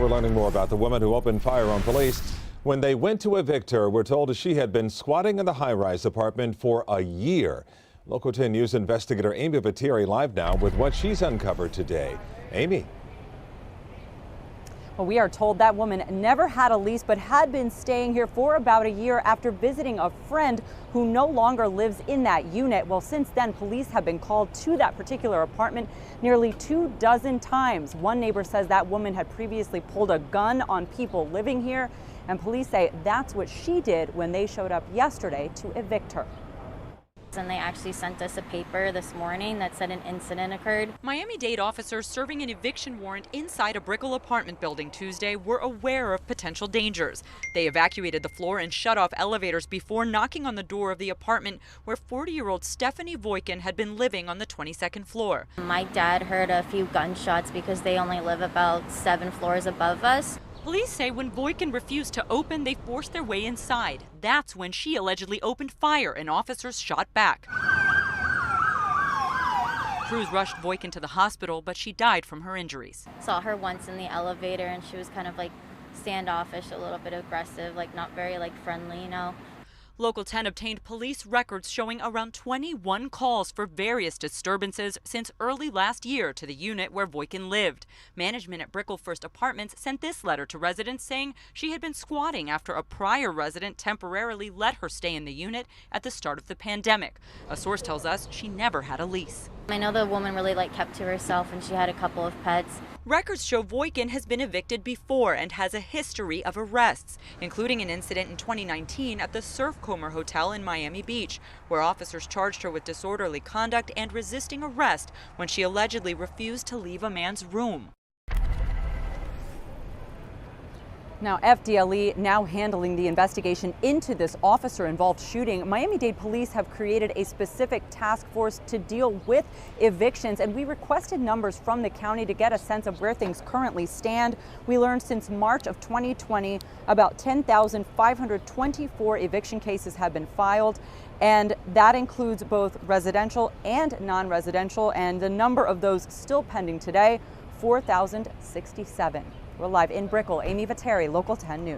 learning more about the woman who opened fire on police when they went to evict her. We're told she had been squatting in the high-rise apartment for a year. Local 10 News investigator Amy Viteri live now with what she's uncovered today. Amy. Well, we are told that woman never had a lease but had been staying here for about a year after visiting a friend who no longer lives in that unit. Well, since then, police have been called to that particular apartment nearly 24 times. One neighbor says that woman had previously pulled a gun on people living here, and police say that's what she did when they showed up yesterday to evict her. And they actually sent us a paper this morning that said an incident occurred. Miami-Dade officers serving an eviction warrant inside a Brickell apartment building Tuesday were aware of potential dangers. They evacuated the floor and shut off elevators before knocking on the door of the apartment where 40-year-old Stephanie Voikin had been living on the 22nd floor. My dad heard a few gunshots because they only live about 7 floors above us. Police say when Voikin refused to open, they forced their way inside. That's when she allegedly opened fire and officers shot back. Crews rushed Voikin to the hospital, but she died from her injuries. Saw her once in the elevator and she was kind of like standoffish, a little bit aggressive, like not very friendly, you know. Local 10 obtained police records showing around 21 calls for various disturbances since early last year to the unit where Voikin lived. Management at Brickell First Apartments sent this letter to residents saying she had been squatting after a prior resident temporarily let her stay in the unit at the start of the pandemic. A source tells us she never had a lease. I know the woman really kept to herself and she had a couple of pets. Records show Voikin has been evicted before and has a history of arrests, including an incident in 2019 at the Surfcomer Hotel in Miami Beach, where officers charged her with disorderly conduct and resisting arrest when she allegedly refused to leave a man's room. Now, FDLE now handling the investigation into this officer-involved shooting. Miami-Dade police have created a specific task force to deal with evictions, and we requested numbers from the county to get a sense of where things currently stand. We learned since March of 2020, about 10,524 eviction cases have been filed, and that includes both residential and non-residential, and the number of those still pending today, 4,067. We're live in Brickell. Amy Viteri, Local 10 News.